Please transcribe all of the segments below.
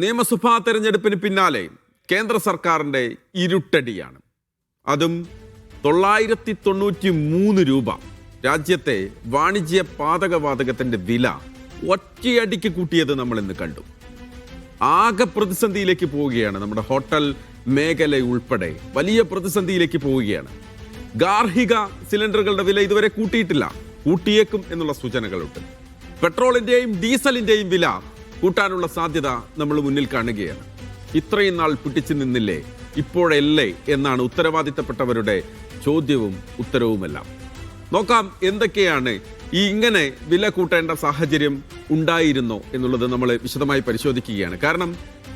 നിയമസഭാ തെരഞ്ഞെടുപ്പിന് പിന്നാലെ കേന്ദ്ര സർക്കാരിൻ്റെ ഇരുട്ടടിയാണ്. അതും 993 രൂപ. രാജ്യത്തെ വാണിജ്യ പാതകവാതകത്തിൻ്റെ വില ഒറ്റയടിക്ക് കൂട്ടിയത് നമ്മൾ ഇന്ന് കണ്ടു. ആകെ പ്രതിസന്ധിയിലേക്ക് പോവുകയാണ്. നമ്മുടെ ഹോട്ടൽ മേഖല ഉൾപ്പെടെ വലിയ പ്രതിസന്ധിയിലേക്ക് പോവുകയാണ്. ഗാർഹിക സിലിണ്ടറുകളുടെ വില ഇതുവരെ കൂട്ടിയിട്ടില്ല, കൂട്ടിയേക്കും എന്നുള്ള സൂചനകളുണ്ട്. പെട്രോളിൻ്റെയും ഡീസലിൻ്റെയും വില കൂട്ടാനുള്ള സാധ്യത നമ്മൾ മുന്നിൽ കാണുകയാണ്. ഇത്രയും നാൾ പിടിച്ചു നിന്നില്ലേ, ഇപ്പോഴല്ലേ എന്നാണ് ഉത്തരവാദിത്തപ്പെട്ടവരുടെ ചോദ്യവും ഉത്തരവുമെല്ലാം. നോക്കാം എന്തൊക്കെയാണ് ഇങ്ങനെ വില കൂട്ടേണ്ട സാഹചര്യം ഉണ്ടായിരുന്നോ എന്നുള്ളത് നമ്മൾ വിശദമായി പരിശോധിക്കുകയാണ്. കാരണം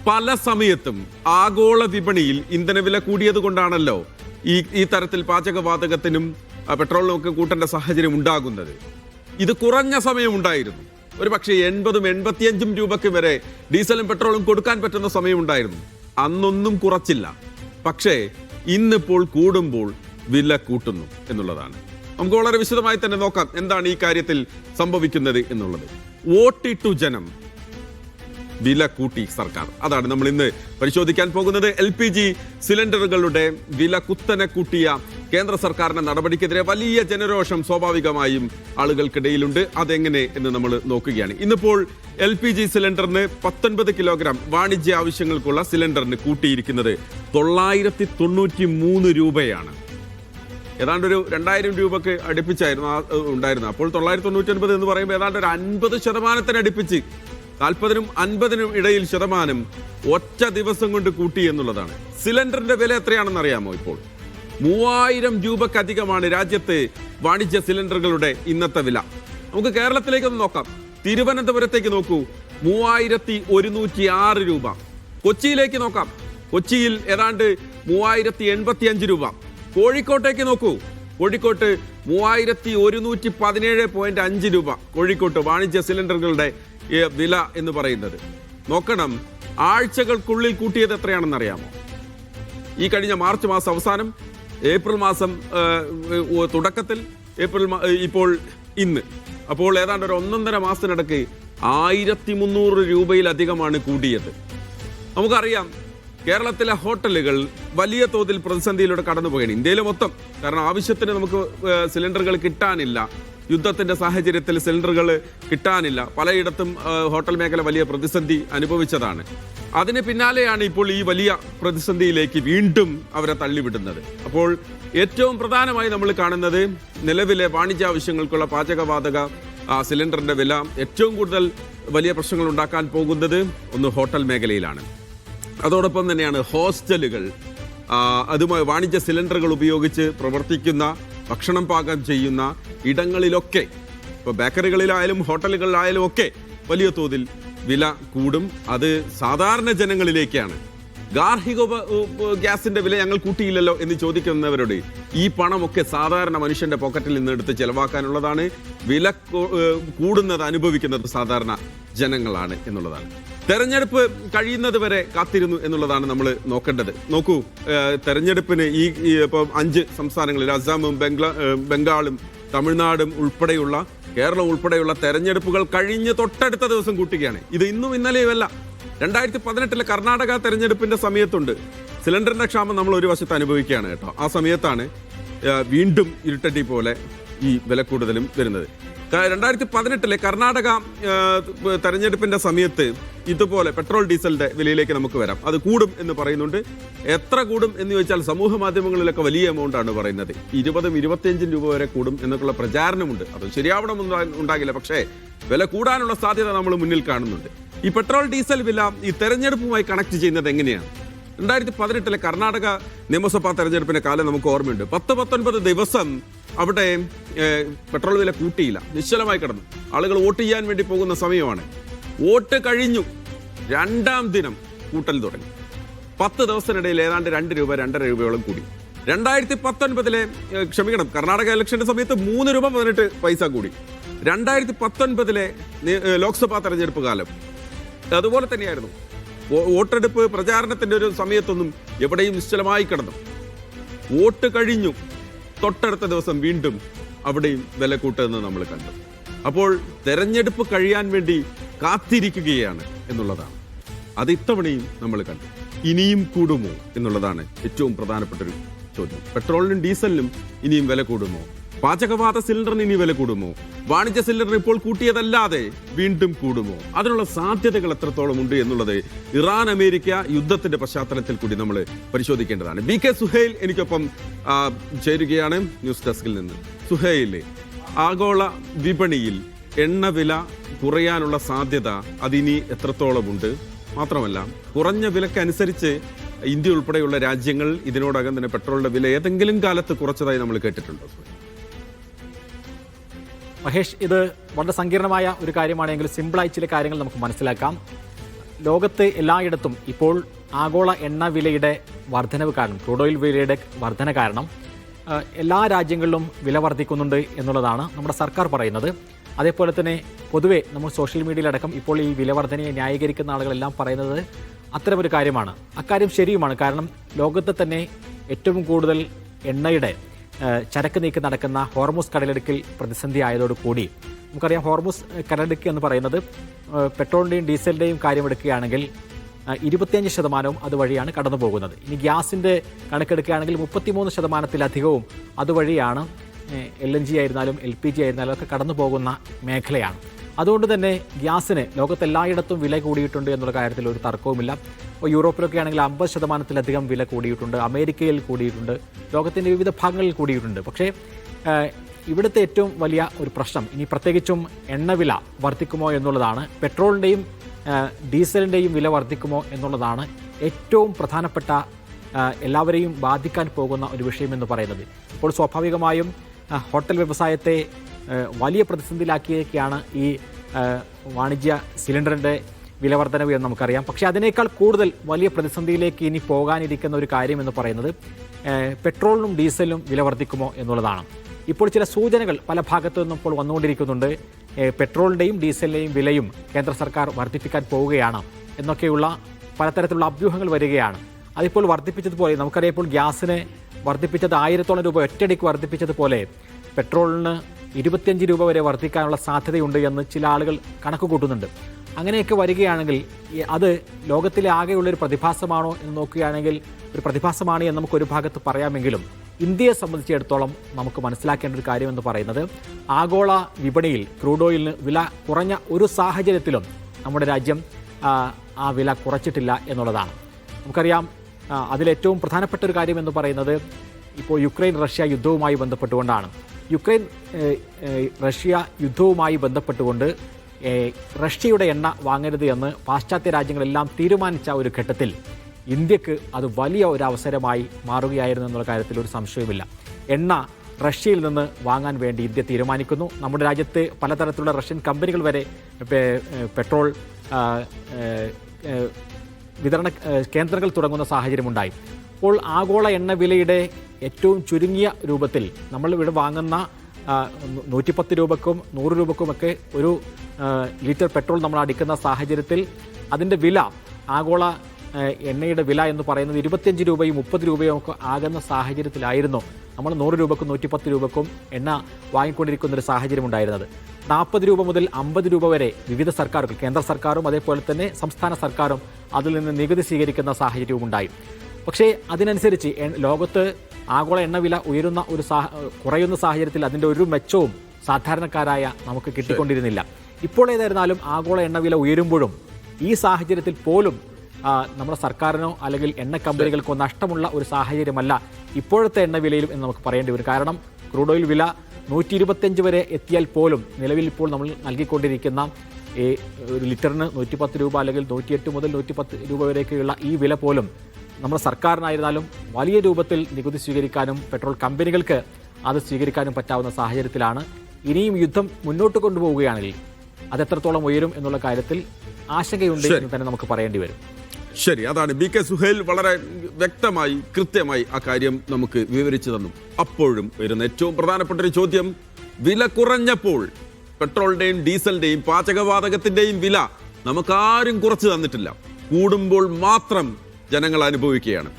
പല സമയത്തും ആഗോള വിപണിയിൽ ഇന്ധനവില കൂടിയത് കൊണ്ടാണല്ലോ ഈ തരത്തിൽ പാചകവാതകത്തിനും പെട്രോളിനും ഒക്കെ കൂട്ടേണ്ട സാഹചര്യം ഉണ്ടാകുന്നത്. ഇത് കുറഞ്ഞ സമയം ഉണ്ടായിരുന്നു. ഒരു പക്ഷേ 80-85 രൂപയ്ക്ക് വരെ ഡീസലും പെട്രോളും കൊടുക്കാൻ പറ്റുന്ന സമയമുണ്ടായിരുന്നു. അന്നൊന്നും കുറച്ചില്ല. പക്ഷേ ഇന്നിപ്പോൾ കൂടുമ്പോൾ വില കൂട്ടുന്നു എന്നുള്ളതാണ്. നമുക്ക് വളരെ വിശദമായി തന്നെ നോക്കാം എന്താണ് ഈ കാര്യത്തിൽ സംഭവിക്കുന്നത് എന്നുള്ളത്. വോട്ടിട്ടു ജനം, വില കൂട്ടി സർക്കാർ. അതാണ് നമ്മൾ ഇന്ന് പരിശോധിക്കാൻ പോകുന്നത്. LPG സിലിണ്ടറുകളുടെ വില കുത്തനെ കൂട്ടിയ കേന്ദ്ര സർക്കാരിന്റെ നടപടിക്കെതിരെ വലിയ ജനരോഷം സ്വാഭാവികമായും ആളുകൾക്കിടയിലുണ്ട്. അതെങ്ങനെ എന്ന് നമ്മൾ നോക്കുകയാണ്. ഇന്നിപ്പോൾ LPG സിലിണ്ടറിന് 19 കിലോഗ്രാം വാണിജ്യ ആവശ്യങ്ങൾക്കുള്ള സിലിണ്ടറിന് കൂട്ടിയിരിക്കുന്നത് 993 രൂപയാണ്. ഏതാണ്ട് ഒരു 2000 രൂപക്ക് അടുപ്പിച്ചായിരുന്നു ഉണ്ടായിരുന്നത്. അപ്പോൾ 999 എന്ന് പറയുമ്പോൾ ഏതാണ്ട് ഒരു 50% അടുപ്പിച്ച് 40-50 ഇടയിൽ ശതമാനം ഒറ്റ ദിവസം കൊണ്ട് കൂട്ടി എന്നുള്ളതാണ്. സിലിണ്ടറിന്റെ വില എത്രയാണെന്ന് അറിയാമോ? ഇപ്പോൾ 3000 രൂപക്കധികമാണ് രാജ്യത്ത് വാണിജ്യ സിലിണ്ടറുകളുടെ ഇന്നത്തെ വില. നമുക്ക് കേരളത്തിലേക്കൊന്ന് നോക്കാം. തിരുവനന്തപുരത്തേക്ക് നോക്കൂ, 3106 രൂപ. കൊച്ചിയിലേക്ക് നോക്കാം, കൊച്ചിയിൽ ഏതാണ്ട് 3085 രൂപ. കോഴിക്കോട്ടേക്ക് നോക്കൂ, കോഴിക്കോട്ട് 3117.5 രൂപ. കോഴിക്കോട്ട് വാണിജ്യ സിലിണ്ടറുകളുടെ വില എന്ന് പറയുന്നത്. നോക്കണം, ആഴ്ചകൾക്കുള്ളിൽ കൂട്ടിയത് എത്രയാണെന്ന് അറിയാമോ? ഈ കഴിഞ്ഞ മാർച്ച് മാസം അവസാനം, ഏപ്രിൽ മാസം തുടക്കത്തിൽ, ഇപ്പോൾ ഇന്ന്, അപ്പോൾ ഏതാണ്ട് ഒരു 1.5 മാസത്തിനിടയ്ക്ക് 1300 രൂപയിലധികമാണ് കൂടിയത്. നമുക്കറിയാം കേരളത്തിലെ ഹോട്ടലുകൾ വലിയ തോതിൽ പ്രതിസന്ധിയിലൂടെ കടന്നുപോവുകയാണ്, ഇന്ത്യയിലെ മൊത്തം. കാരണം ആവശ്യത്തിന് നമുക്ക് സിലിണ്ടറുകൾ കിട്ടാനില്ല. യുദ്ധത്തിന്റെ സാഹചര്യത്തിൽ സിലിണ്ടറുകൾ കിട്ടാനില്ല. പലയിടത്തും ഹോട്ടൽ മേഖല വലിയ പ്രതിസന്ധി അനുഭവിച്ചതാണ്. അതിന് പിന്നാലെയാണ് ഇപ്പോൾ ഈ വലിയ പ്രതിസന്ധിയിലേക്ക് വീണ്ടും അവരെ തള്ളിവിടുന്നത്. അപ്പോൾ ഏറ്റവും പ്രധാനമായി നമ്മൾ കാണുന്നത് നിലവിലെ വാണിജ്യാവശ്യങ്ങൾക്കുള്ള പാചകവാതക സിലിണ്ടറിന്റെ വില ഏറ്റവും കൂടുതൽ വലിയ പ്രശ്നങ്ങൾ ഉണ്ടാക്കാൻ പോകുന്നത് ഒന്ന് ഹോട്ടൽ മേഖലയിലാണ്. അതോടൊപ്പം തന്നെയാണ് ഹോസ്റ്റലുകൾ, അതുമായി വാണിജ്യ സിലിണ്ടറുകൾ ഉപയോഗിച്ച് പ്രവർത്തിക്കുന്ന, ഭക്ഷണം പാകം ചെയ്യുന്ന ഇടങ്ങളിലൊക്കെ, ഇപ്പോൾ ബേക്കറികളിലായാലും ഹോട്ടലുകളിലായാലും ഒക്കെ വലിയ തോതിൽ വില കൂടും. അത് സാധാരണ ജനങ്ങളിലേക്കാണ്. ഗാർഹിക ഗ്യാസിന്റെ വില ഞങ്ങൾ കൂട്ടിയില്ലല്ലോ എന്ന് ചോദിക്കുന്നവരോട് ഈ പണമൊക്കെ സാധാരണ മനുഷ്യന്റെ പോക്കറ്റിൽ നിന്ന് എടുത്ത് ചെലവാക്കാനുള്ളതാണ്. വില കൂടുന്നത് അനുഭവിക്കുന്നത് സാധാരണ ജനങ്ങളാണ് എന്നുള്ളതാണ്. തെരഞ്ഞെടുപ്പ് കഴിയുന്നത് വരെ കാത്തിരുന്നു എന്നുള്ളതാണ് നമ്മൾ നോക്കേണ്ടത്. നോക്കൂ, തെരഞ്ഞെടുപ്പിന് ഇപ്പം 5 സംസ്ഥാനങ്ങളിൽ, അസാമും ബംഗാളും തമിഴ്നാടും ഉൾപ്പെടെയുള്ള, കേരളം ഉൾപ്പെടെയുള്ള തെരഞ്ഞെടുപ്പുകൾ കഴിഞ്ഞ് തൊട്ടടുത്ത ദിവസം കൂട്ടുകയാണ്. ഇത് ഇന്നും ഇന്നലെയുമല്ല. 2018 കർണാടക തെരഞ്ഞെടുപ്പിന്റെ സമയത്തുണ്ട് സിലിണ്ടറിന്റെ ക്ഷാമം നമ്മൾ ഒരു വശത്ത് അനുഭവിക്കുകയാണ് കേട്ടോ. ആ സമയത്താണ് വീണ്ടും ഇരുട്ടടി പോലെ ഈ വില കൂടുതലും വരുന്നത്. 2018 കർണാടക തെരഞ്ഞെടുപ്പിന്റെ സമയത്ത് ഇതുപോലെ പെട്രോൾ ഡീസലിന്റെ വിലയിലേക്ക് നമുക്ക് വരാം. അത് കൂടും എന്ന് പറയുന്നുണ്ട്. എത്ര കൂടും എന്ന് ചോദിച്ചാൽ സമൂഹ മാധ്യമങ്ങളിലൊക്കെ വലിയ എമൗണ്ട് ആണ് പറയുന്നത്. 20-25 രൂപ വരെ കൂടും എന്നൊക്കെയുള്ള പ്രചാരണമുണ്ട്. അത് ശരിയാവണമെന്ന് ഉണ്ടാകില്ല. പക്ഷേ വില കൂടാനുള്ള സാധ്യത നമ്മൾ മുന്നിൽ കാണുന്നുണ്ട്. ഈ പെട്രോൾ ഡീസൽ വില ഈ തെരഞ്ഞെടുപ്പുമായി കണക്ട് ചെയ്യുന്നത് എങ്ങനെയാണ്? 2018 കർണാടക നിയമസഭാ തെരഞ്ഞെടുപ്പിന്റെ കാലം നമുക്ക് ഓർമ്മയുണ്ട്. 10-19 ദിവസം അവിടെ പെട്രോൾ വില കൂട്ടിയില്ല, നിശ്ചലമായി കിടന്നു. ആളുകൾ വോട്ട് ചെയ്യാൻ വേണ്ടി പോകുന്ന സമയമാണ്. വോട്ട് കഴിഞ്ഞു, 2-ാം ദിനം കൂട്ടൽ തുടങ്ങി. 10 ദിവസത്തിനിടയിൽ ഏതാണ്ട് 2 രൂപ 2.5 രൂപയോളം കൂടി. 2019 കർണാടക ഇലക്ഷന്റെ സമയത്ത് 3 രൂപ 18 പൈസ കൂടി. 2019 ലോക്സഭാ തെരഞ്ഞെടുപ്പ് കാലം അതുപോലെ തന്നെയായിരുന്നു. വോട്ടെടുപ്പ് പ്രചാരണത്തിന്റെ ഒരു സമയത്തൊന്നും എവിടെയും നിശ്ചലമായി കിടന്നു. വോട്ട് കഴിഞ്ഞു, തൊട്ടടുത്ത ദിവസം വീണ്ടും അവിടെയും വില കൂട്ടുന്നത് നമ്മൾ കണ്ടു. അപ്പോൾ തെരഞ്ഞെടുപ്പ് കഴിയാൻ വേണ്ടി കാത്തിരിക്കുകയാണ് എന്നുള്ളതാണ്. അത് ഇത്തവണയും നമ്മൾ കണ്ടു. ഇനിയും കൂടുമോ എന്നുള്ളതാണ് ഏറ്റവും പ്രധാനപ്പെട്ട ഒരു ചോദ്യം. പെട്രോളിനും ഡീസലിനും ഇനിയും വില കൂടുമോ? പാചകവാത സിലിണ്ടറിന് ഇനി വില കൂടുമോ? വാണിജ്യ സിലിണ്ടർ ഇപ്പോൾ കൂട്ടിയതല്ലാതെ വീണ്ടും കൂടുമോ? അതിനുള്ള സാധ്യതകൾ എത്രത്തോളം ഉണ്ട് എന്നുള്ളത് ഇറാൻ അമേരിക്ക യുദ്ധത്തിന്റെ പശ്ചാത്തലത്തിൽ കൂടി നമ്മൾ പരിശോധിക്കേണ്ടതാണ്. BK സുഹൈൽ എനിക്കൊപ്പം ചേരുകയാണ് ന്യൂസ് ഡെസ്കിൽ നിന്ന്. സുഹൈൽ, ആഗോള വിപണിയിൽ എണ്ണവില കുറയാനുള്ള സാധ്യത അതിനി എത്രത്തോളമുണ്ട്? മാത്രമല്ല, കുറഞ്ഞ വിലക്കനുസരിച്ച് ഇന്ത്യ ഉൾപ്പെടെയുള്ള രാജ്യങ്ങൾ ഇതിനോടകം തന്നെ പെട്രോളിന്റെ വില ഏതെങ്കിലും കാലത്ത് കുറച്ചതായി നമ്മൾ കേട്ടിട്ടുണ്ടോ? മഹേഷ്, ഇത് വളരെ സങ്കീർണമായ ഒരു കാര്യമാണെങ്കിൽ സിമ്പിളായി ചില കാര്യങ്ങൾ നമുക്ക് മനസ്സിലാക്കാം. ലോകത്ത് എല്ലായിടത്തും ഇപ്പോൾ ആഗോള എണ്ണ വിലയുടെ വർധനവ് കാരണം, ക്രൂഡ് ഓയിൽ വിലയുടെ വർധന കാരണം എല്ലാ രാജ്യങ്ങളിലും വില വർദ്ധിക്കുന്നുണ്ട് എന്നുള്ളതാണ് നമ്മുടെ സർക്കാർ പറയുന്നത്. അതേപോലെ തന്നെ പൊതുവെ നമ്മൾ സോഷ്യൽ മീഡിയയിലടക്കം ഇപ്പോൾ ഈ വില വർധനയെ ന്യായീകരിക്കുന്ന ആളുകളെല്ലാം പറയുന്നത് അത്തരമൊരു കാര്യമാണ്. അക്കാര്യം ശരിയുമാണ്. കാരണം ലോകത്തെ തന്നെ ഏറ്റവും കൂടുതൽ എണ്ണയുടെ ചരക്ക് നീക്കം നടക്കുന്ന ഹോർമുസ് കടലിടുക്കിൽ പ്രതിസന്ധി ആയതോടുകൂടി നമുക്കറിയാം, ഹോർമുസ് കടലിടുക്ക് എന്ന് പറയുന്നത് പെട്രോളിൻ്റെയും ഡീസലിൻ്റെയും കാര്യമെടുക്കുകയാണെങ്കിൽ 25% അതുവഴിയാണ് കടന്നു പോകുന്നത്. ഇനി ഗ്യാസിൻ്റെ കണക്കെടുക്കുകയാണെങ്കിൽ 33%-ലധികവും അതുവഴിയാണ് LNG ആയിരുന്നാലും LPG ആയിരുന്നാലും ഒക്കെ കടന്നു പോകുന്ന മേഖലയാണ്. അതുകൊണ്ട് തന്നെ ഗ്യാസിന് ലോകത്തെല്ലായിടത്തും വില കൂടിയിട്ടുണ്ട് എന്നുള്ള കാര്യത്തിൽ ഒരു തർക്കവുമില്ല. ഇപ്പോൾ യൂറോപ്പിലൊക്കെ ആണെങ്കിൽ 50%-ലധികം വില കൂടിയിട്ടുണ്ട്, അമേരിക്കയിൽ കൂടിയിട്ടുണ്ട്, ലോകത്തിൻ്റെ വിവിധ ഭാഗങ്ങളിൽ കൂടിയിട്ടുണ്ട്. പക്ഷേ ഇവിടുത്തെ ഏറ്റവും വലിയ ഒരു പ്രശ്നം, ഇനി പ്രത്യേകിച്ചും എണ്ണവില വർദ്ധിക്കുമോ എന്നുള്ളതാണ്. പെട്രോളിൻ്റെയും ഡീസലിൻ്റെയും വില വർദ്ധിക്കുമോ എന്നുള്ളതാണ് ഏറ്റവും പ്രധാനപ്പെട്ട എല്ലാവരെയും ബാധിക്കാൻ പോകുന്ന ഒരു വിഷയമെന്ന് പറയുന്നത്. ഇപ്പോൾ സ്വാഭാവികമായും ഹോട്ടൽ വ്യവസായത്തെ വലിയ പ്രതിസന്ധിയിലാക്കിയൊക്കെയാണ് ഈ വാണിജ്യ സിലിണ്ടറിൻ്റെ വില വർധനവ് എന്ന് നമുക്കറിയാം. പക്ഷേ അതിനേക്കാൾ കൂടുതൽ വലിയ പ്രതിസന്ധിയിലേക്ക് ഇനി പോകാനിരിക്കുന്ന ഒരു കാര്യം എന്ന് പറയുന്നത് പെട്രോളിനും ഡീസലിനും വില വർദ്ധിക്കുമോ എന്നുള്ളതാണ്. ഇപ്പോൾ ചില സൂചനകൾ പല ഭാഗത്തു നിന്നും ഇപ്പോൾ വന്നുകൊണ്ടിരിക്കുന്നുണ്ട്. പെട്രോളിൻ്റെയും ഡീസലിൻ്റെയും വിലയും കേന്ദ്ര സർക്കാർ വർദ്ധിപ്പിക്കാൻ പോവുകയാണ് എന്നൊക്കെയുള്ള പലതരത്തിലുള്ള അഭ്യൂഹങ്ങൾ വരികയാണ്. അതിപ്പോൾ വർദ്ധിപ്പിച്ചതുപോലെ നമുക്കറിയാം, ഇപ്പോൾ ഗ്യാസിന് വർദ്ധിപ്പിച്ചത് 1000-ഓളം രൂപ ഒറ്റയടിക്ക് വർദ്ധിപ്പിച്ചതുപോലെ പെട്രോളിന് 25 രൂപ വരെ വർദ്ധിക്കാനുള്ള സാധ്യതയുണ്ട് എന്ന് ചില ആളുകൾ കണക്ക് കൂട്ടുന്നുണ്ട്. അങ്ങനെയൊക്കെ വരികയാണെങ്കിൽ അത് ലോകത്തിലെ ആകെയുള്ളൊരു പ്രതിഭാസമാണോ എന്ന് നോക്കുകയാണെങ്കിൽ ഒരു പ്രതിഭാസമാണ് എന്ന് നമുക്കൊരു ഭാഗത്ത് പറയാമെങ്കിലും ഇന്ത്യയെ സംബന്ധിച്ചിടത്തോളം നമുക്ക് മനസ്സിലാക്കേണ്ട ഒരു കാര്യമെന്ന് പറയുന്നത് ആഗോള വിപണിയിൽ ക്രൂഡ് ഓയിലിന് വില കുറഞ്ഞ ഒരു സാഹചര്യത്തിലും നമ്മുടെ രാജ്യം ആ വില കുറച്ചിട്ടില്ല എന്നുള്ളതാണ്. നമുക്കറിയാം, അതിലേറ്റവും പ്രധാനപ്പെട്ട ഒരു കാര്യം എന്ന് പറയുന്നത് ഇപ്പോൾ യുക്രൈൻ റഷ്യ യുദ്ധവുമായി ബന്ധപ്പെട്ടുകൊണ്ടാണ്. യുക്രൈൻ റഷ്യ യുദ്ധവുമായി ബന്ധപ്പെട്ടുകൊണ്ട് റഷ്യയുടെ എണ്ണ വാങ്ങരുത് എന്ന് പാശ്ചാത്യ രാജ്യങ്ങളെല്ലാം തീരുമാനിച്ച ഒരു ഘട്ടത്തിൽ ഇന്ത്യക്ക് അത് വലിയ ഒരു അവസരമായി മാറുകയായിരുന്നു എന്നുള്ള കാര്യത്തിൽ ഒരു സംശയവുമില്ല. എണ്ണ റഷ്യയിൽ നിന്ന് വാങ്ങാൻ വേണ്ടി ഇന്ത്യ തീരുമാനിക്കുന്നു. നമ്മുടെ രാജ്യത്ത് പലതരത്തിലുള്ള റഷ്യൻ കമ്പനികൾ വരെ പെട്രോൾ വിതരണ കേന്ദ്രങ്ങൾ തുടങ്ങുന്ന സാഹചര്യമുണ്ടായി. അപ്പോൾ ആഗോള എണ്ണ വിലയുടെ ഏറ്റവും ചുരുങ്ങിയ രൂപത്തിൽ നമ്മൾ ഇവിടെ വാങ്ങുന്ന 110 രൂപക്കും 100 രൂപക്കുമൊക്കെ ഒരു ലിറ്റർ പെട്രോൾ നമ്മൾ അടിക്കുന്ന സാഹചര്യത്തിൽ അതിൻ്റെ വില, ആഗോള എണ്ണയുടെ വില എന്ന് പറയുന്നത് 25 രൂപയും 30 രൂപയും ഒക്കെ ആകുന്ന സാഹചര്യത്തിലായിരുന്നു നമ്മൾ 100 രൂപക്കും 110 രൂപക്കും എണ്ണ വാങ്ങിക്കൊണ്ടിരിക്കുന്ന ഒരു സാഹചര്യം ഉണ്ടായിരുന്നത്. 40 രൂപ മുതൽ 50 രൂപ വരെ വിവിധ സർക്കാരുകൾ, കേന്ദ്ര സർക്കാരും അതേപോലെ തന്നെ സംസ്ഥാന സർക്കാരും അതിൽ നിന്ന് നികുതി സ്വീകരിക്കുന്ന സാഹചര്യവും ഉണ്ടായി. പക്ഷേ അതിനനുസരിച്ച് ലോകത്ത് ആഗോള എണ്ണവില കുറയുന്ന സാഹചര്യത്തിൽ അതിൻ്റെ ഒരു മെച്ചവും സാധാരണക്കാരായ നമുക്ക് കിട്ടിക്കൊണ്ടിരുന്നില്ല. ഇപ്പോൾ ഏതായിരുന്നാലും ആഗോള എണ്ണവില ഉയരുമ്പോഴും ഈ സാഹചര്യത്തിൽ പോലും നമ്മുടെ സർക്കാരിനോ അല്ലെങ്കിൽ എണ്ണ കമ്പനികൾക്കോ നഷ്ടമുള്ള ഒരു സാഹചര്യമല്ല ഇപ്പോഴത്തെ എണ്ണവിലയിലും എന്ന് നമുക്ക് പറയേണ്ടി വരും. കാരണം ക്രൂഡ് ഓയിൽ വില 125 വരെ എത്തിയാൽ പോലും നിലവിൽ ഇപ്പോൾ നമ്മൾ നൽകിക്കൊണ്ടിരിക്കുന്ന ഒരു ലിറ്ററിന് 110 രൂപ അല്ലെങ്കിൽ 108 മുതൽ 110 രൂപ വരെയൊക്കെയുള്ള ഈ വില പോലും നമ്മുടെ സർക്കാരിനായിരുന്നാലും വലിയ രൂപത്തിൽ നികുതി സ്വീകരിക്കാനും പെട്രോൾ കമ്പനികൾക്ക് അത് സ്വീകരിക്കാനും പറ്റാവുന്ന സാഹചര്യത്തിലാണ്. ഇനിയും യുദ്ധം മുന്നോട്ട് കൊണ്ടുപോവുകയാണെങ്കിൽ അതെത്രത്തോളം ഉയരും എന്നുള്ള കാര്യത്തിൽ ആശങ്കയുണ്ട് എന്ന് തന്നെ നമുക്ക് പറയേണ്ടി വരും. ശരി, അതാണ് BK സുഹൈൽ വളരെ വ്യക്തമായി കൃത്യമായി ആ കാര്യം നമുക്ക് വിവരിച്ചു തന്നു. അപ്പോഴും വരുന്ന ഏറ്റവും പ്രധാനപ്പെട്ട ഒരു ചോദ്യം, വില കുറഞ്ഞപ്പോൾ പെട്രോളിന്റെയും ഡീസലിന്റെയും പാചകവാതകത്തിന്റെയും വില നമുക്കാരും കുറച്ചു തന്നിട്ടില്ല. കൂടുമ്പോൾ മാത്രം ജനങ്ങൾ അനുഭവിക്കുകയാണ്.